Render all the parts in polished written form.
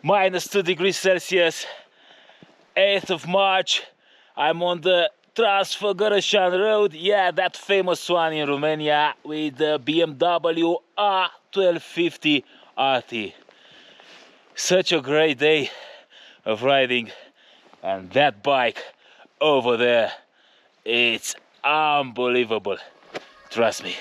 -2 degrees Celsius, 8th of March. I'm on the Transfagarasan road, yeah, that famous one in Romania, with the BMW R1250RT. Such a great day of riding, and that bike over there, it's unbelievable, trust me.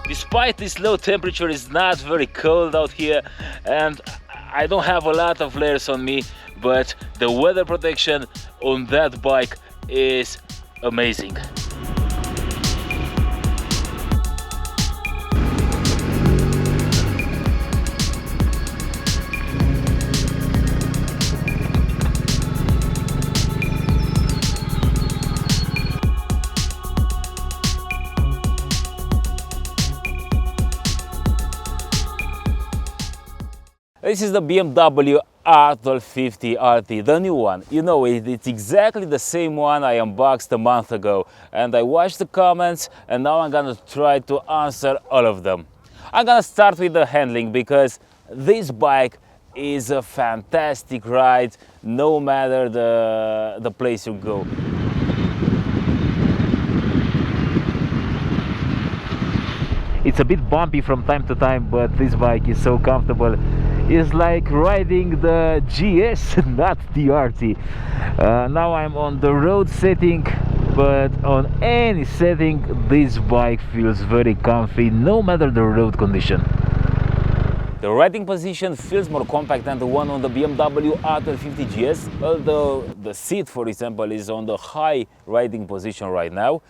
Despite this low temperature, it's not very cold out here, and I don't have a lot of layers on me, but the weather protection on that bike is amazing. This is the BMW R1250RT, the new one. You know, it's exactly the same one I unboxed a month ago. And I watched the comments, and now I'm gonna try to answer all of them. I'm gonna start with the handling, because this bike is a fantastic ride, no matter the place you go. It's a bit bumpy from time to time, but this bike is so comfortable. It's like riding the GS, not the RT. Now I'm on the road setting, but on any setting this bike feels very comfy, no matter the road condition. The riding position feels more compact than the one on the BMW R1250 GS, although the seat, for example, is on the high riding position right now.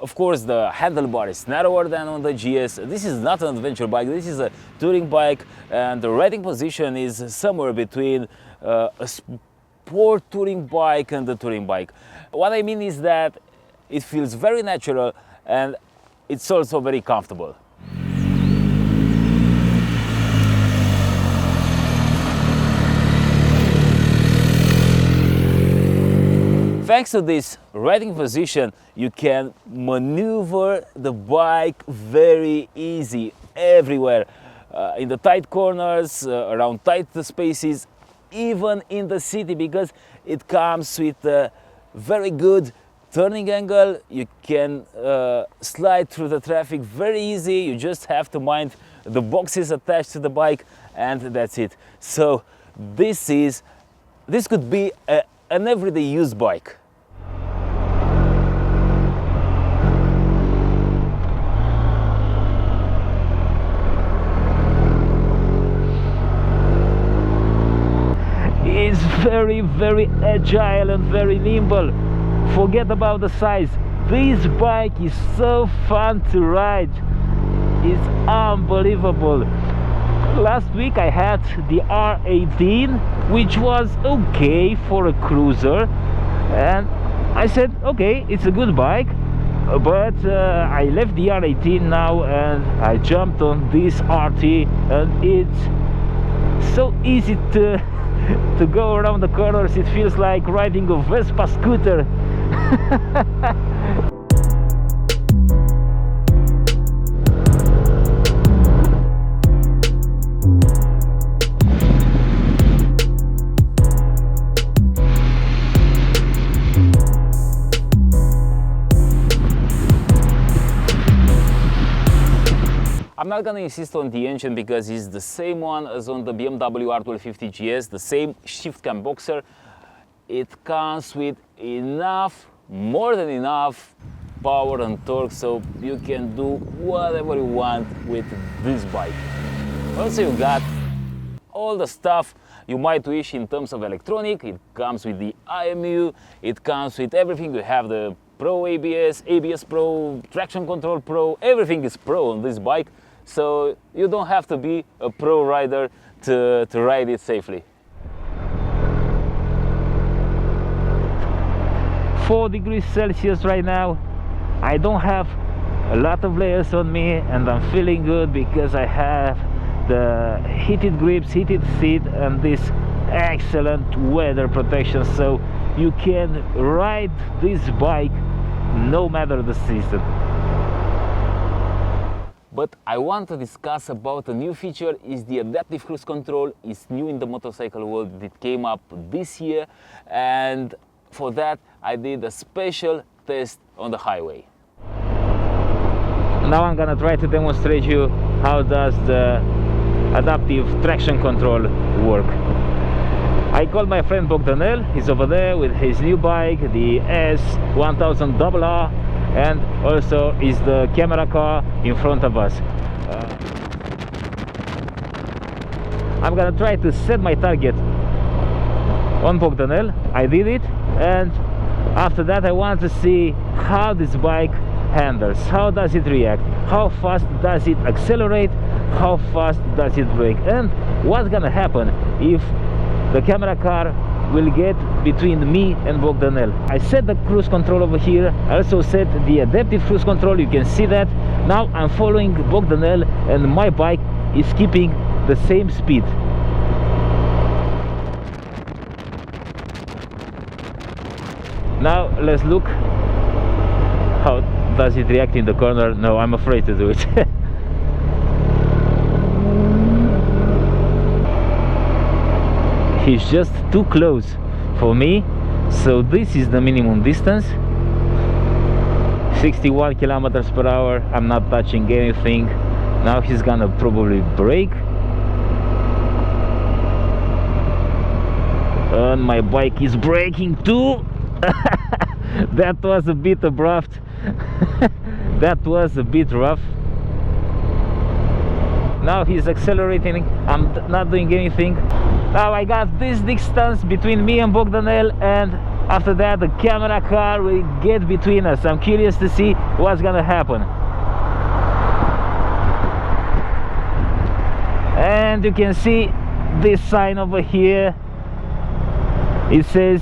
Of course, the handlebar is narrower than on the GS. This is not an adventure bike, this is a touring bike, and the riding position is somewhere between a sport touring bike and a touring bike. What I mean is that it feels very natural, and it's also very comfortable. Thanks to this riding position, you can maneuver the bike very easy everywhere, in the tight corners, around tight spaces, even in the city, because it comes with a very good turning angle. You can slide through the traffic very easy. You just have to mind the boxes attached to the bike, and that's it. So this could be an everyday use bike. It's very, very agile and very nimble. Forget about the size. This bike is so fun to ride. It's unbelievable. Last week I had the R18, which was okay for a cruiser, and I said, okay, it's a good bike, but I left the R18 now and I jumped on this RT, and it's so easy to go around the corners. It feels like riding a Vespa scooter. I'm not gonna insist on the engine because it's the same one as on the BMW R1250 GS, the same shift cam boxer. It comes with enough, more than enough power and torque, so you can do whatever you want with this bike. Also, you got all the stuff you might wish in terms of electronic. It comes with the IMU, it comes with everything. You have the Pro ABS, ABS Pro, Traction Control Pro, everything is Pro on this bike. So you don't have to be a pro rider to ride it safely. 4 degrees Celsius right now. I don't have a lot of layers on me, and I'm feeling good because I have the heated grips, heated seat, and this excellent weather protection, so you can ride this bike no matter the season. But I want to discuss about a new feature. Is the adaptive cruise control. Is new in the motorcycle world. It came up this year, and for that I did a special test on the highway. Now I'm gonna try to demonstrate you how does the adaptive traction control work. I called my friend Bogdanel. He's over there with his new bike, the S1000RR, and also is the camera car in front of us. I'm gonna try to set my target on Bogdanel. I did it, and after that I want to see how this bike handles, how does it react, how fast does it accelerate, how fast does it brake, and what's gonna happen if the camera car will get between me and Bogdanel. I set the cruise control over here. I also set the adaptive cruise control. You can see that. Now I'm following Bogdanel and my bike is keeping the same speed. Now let's look how does it react in the corner. No, I'm afraid to do it. He's just too close for me, so this is the minimum distance, 61 kilometers per hour. I'm not touching anything. Now he's gonna probably brake, and my bike is braking too. That was a bit abrupt. That was a bit rough. Now he's accelerating. I'm not doing anything. Now I got this distance between me and Bogdanel, and after that the camera car will get between us. I'm curious to see what's gonna happen. And you can see this sign over here. It says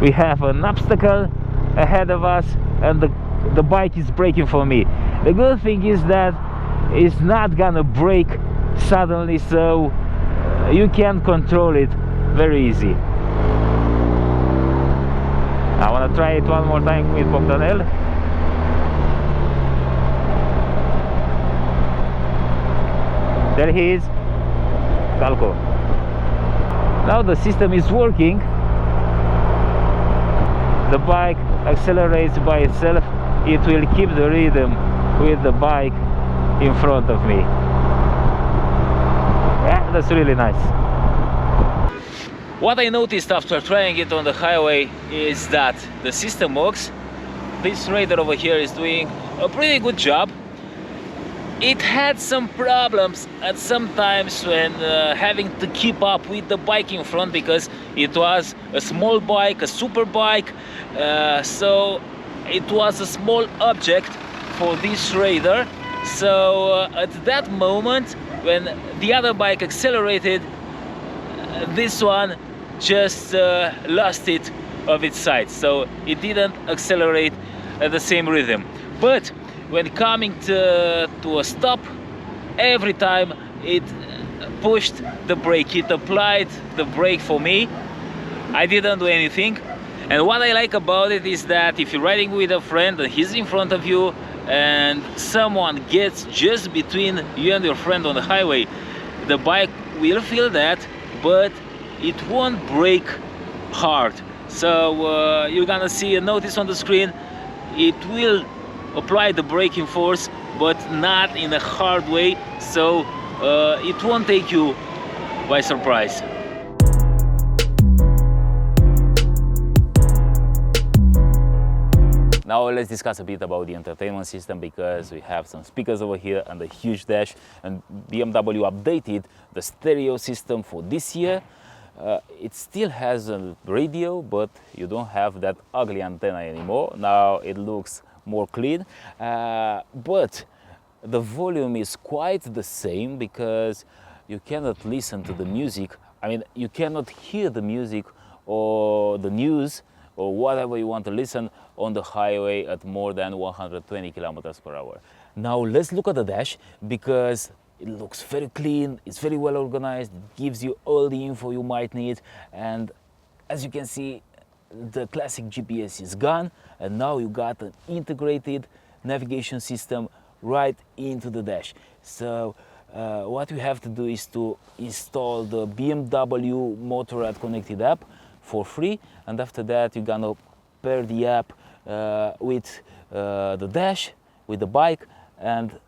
we have an obstacle ahead of us, and the bike is braking for me. The good thing is that it's not gonna brake suddenly, so you can control it very easy. I want to try it one more time with Bogdanel. There he is. Calco. Now the system is working. The bike accelerates by itself. It will keep the rhythm with the bike in front of me. Yeah, that's really nice. What I noticed after trying it on the highway is that the system works. This radar over here is doing a pretty good job. It had some problems at some times when having to keep up with the bike in front, because it was a small bike, a super bike, so it was a small object for this radar. So at that moment when the other bike accelerated, this one just lost it of its sight, so it didn't accelerate at the same rhythm. But when coming to a stop, every time it pushed the brake, it applied the brake for me. I didn't do anything. And what I like about it is that if you're riding with a friend and he's in front of you and someone gets just between you and your friend on the highway, the bike will feel that, but it won't brake hard. So you're gonna see a notice on the screen. It will apply the braking force, but not in a hard way, so it won't take you by surprise. Now let's discuss a bit about the entertainment system, because we have some speakers over here and a huge dash, and BMW updated the stereo system for this year. It still has a radio, but you don't have that ugly antenna anymore. Now it looks more clean, but the volume is quite the same, because you cannot listen to the music. I mean, you cannot hear the music or the news or whatever you want to listen on the highway at more than 120 kilometers per hour. Now let's look at the dash, because It looks very clean, it's very well organized, it gives you all the info you might need, and as you can see, the classic GPS is gone, and now you got an integrated navigation system right into the dash. So what you have to do is to install the BMW Motorrad connected app for free, and after that you're gonna pair the app with the dash, with the bike, and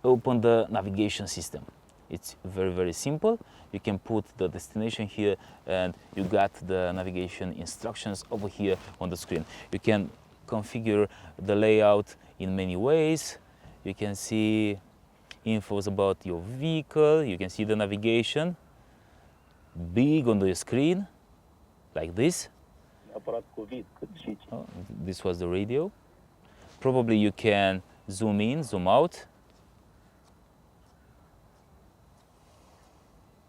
open the navigation system. It's very simple. You can put the destination here and you got the navigation instructions over here on the screen. You can configure the layout in many ways. You can see infos about your vehicle. You can see the navigation big on the screen like this. Oh, this was the radio. Probably you can zoom in, zoom out.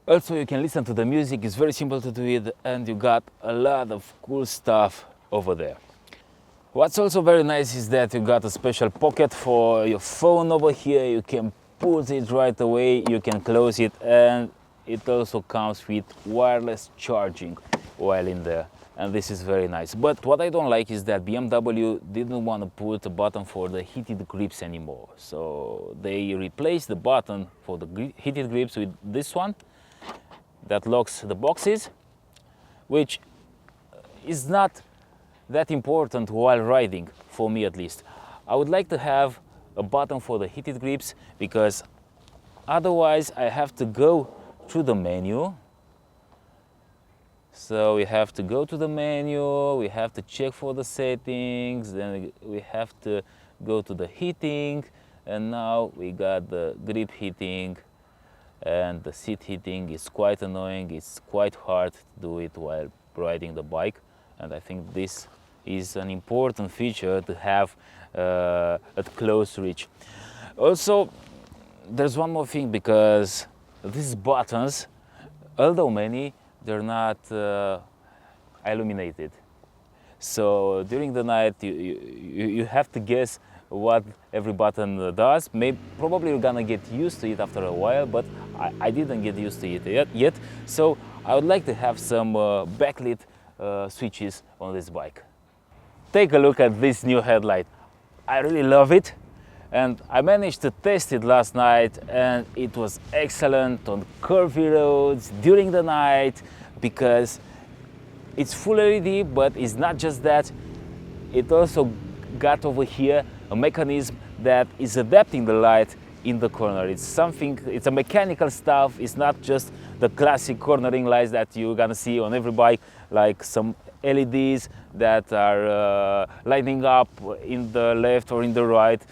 Also, you can listen to the music. It's very simple to do it, and you got a lot of cool stuff over there. What's also very nice is that you got a special pocket for your phone over here. You can put it right away, you can close it, and it also comes with wireless charging while in there, and this is very nice. But what I don't like is that BMW didn't want to put a button for the heated grips anymore, so they replaced the button for the heated grips with this one that locks the boxes, which is not that important while riding, for me at least. I would like to have a button for the heated grips, because otherwise I have to go through the menu. So we have to go to the menu, we have to check for the settings, then we have to go to the heating, and now we got the grip heating, and the seat heating is quite annoying. It's quite hard to do it while riding the bike, and I think this is an important feature to have at close reach. Also, there's one more thing, because these buttons, although many, they're not illuminated. So during the night you have to guess what every button does. Probably you're gonna get used to it after a while, but I didn't get used to it yet. So I would like to have some backlit switches on this bike. Take a look at this new headlight. I really love it, and I managed to test it last night, and it was excellent on curvy roads during the night, because it's full LED, but it's not just that. It also got over here a mechanism that is adapting the light in the corner. It's a mechanical stuff. It's not just the classic cornering lights that you're gonna see on every bike, like some LEDs that are lighting up in the left or in the right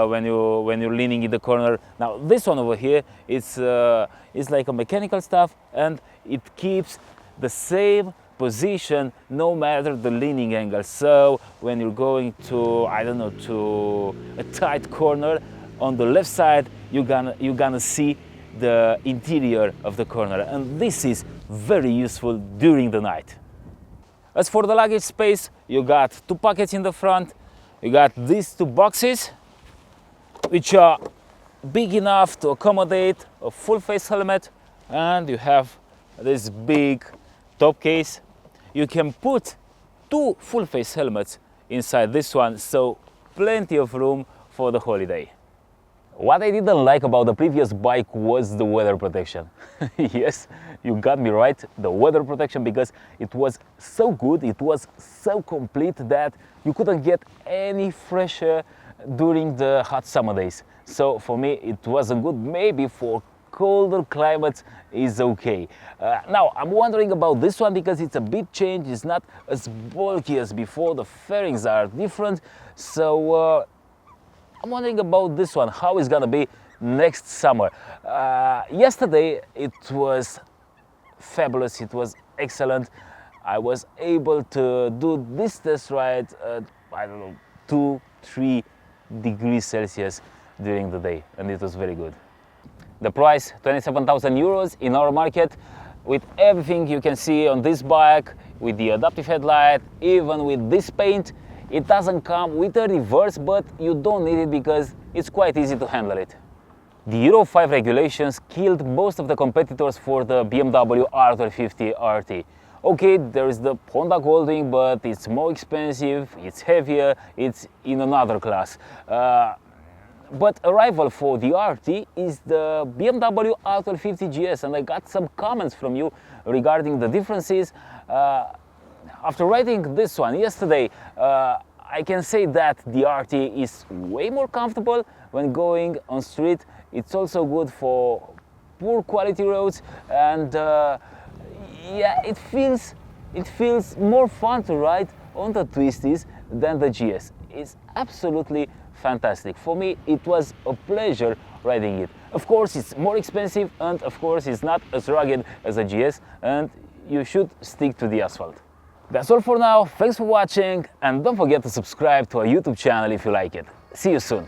when you're leaning in the corner. Now this one over here, it's like a mechanical stuff, and it keeps the same position no matter the leaning angle. So when you're going to, I don't know, to a tight corner on the left side, you're gonna see the interior of the corner, and this is very useful during the night. As for the luggage space, you got two pockets in the front. You got these two boxes, which are big enough to accommodate a full face helmet, and you have this big top case. You can put two full face helmets inside this one, so plenty of room for the holiday. What I didn't like about the previous bike was the weather protection. Yes, you got me right, the weather protection, because it was so good, it was so complete that you couldn't get any fresh air during the hot summer days. So for me it wasn't good. Maybe for colder climates is okay. Now I'm wondering about this one, because it's a big change. It's not as bulky as before, the fairings are different, so I'm wondering about this one, how it's gonna be next summer. Yesterday it was fabulous, it was excellent. I was able to do this test ride at, I don't know, 2-3 degrees Celsius during the day, and it was very good. The price, 27,000 euros in our market, with everything you can see on this bike, with the adaptive headlight, even with this paint. It doesn't come with a reverse, but you don't need it because it's quite easy to handle it. The Euro 5 regulations killed most of the competitors for the BMW R1250RT. Okay, there is the Honda Goldwing, but it's more expensive, it's heavier, it's in another class. But a rival for the RT is the BMW R1250 GS, and I got some comments from you regarding the differences. After writing this one yesterday, I can say that the RT is way more comfortable when going on street. It's also good for poor quality roads, and yeah, it feels more fun to ride on the twisties than the GS. It's absolutely fantastic. For me, it was a pleasure riding it. Of course, it's more expensive, and of course, it's not as rugged as a GS, and you should stick to the asphalt. That's all for now. Thanks for watching, and don't forget to subscribe to our YouTube channel if you like it. See you soon.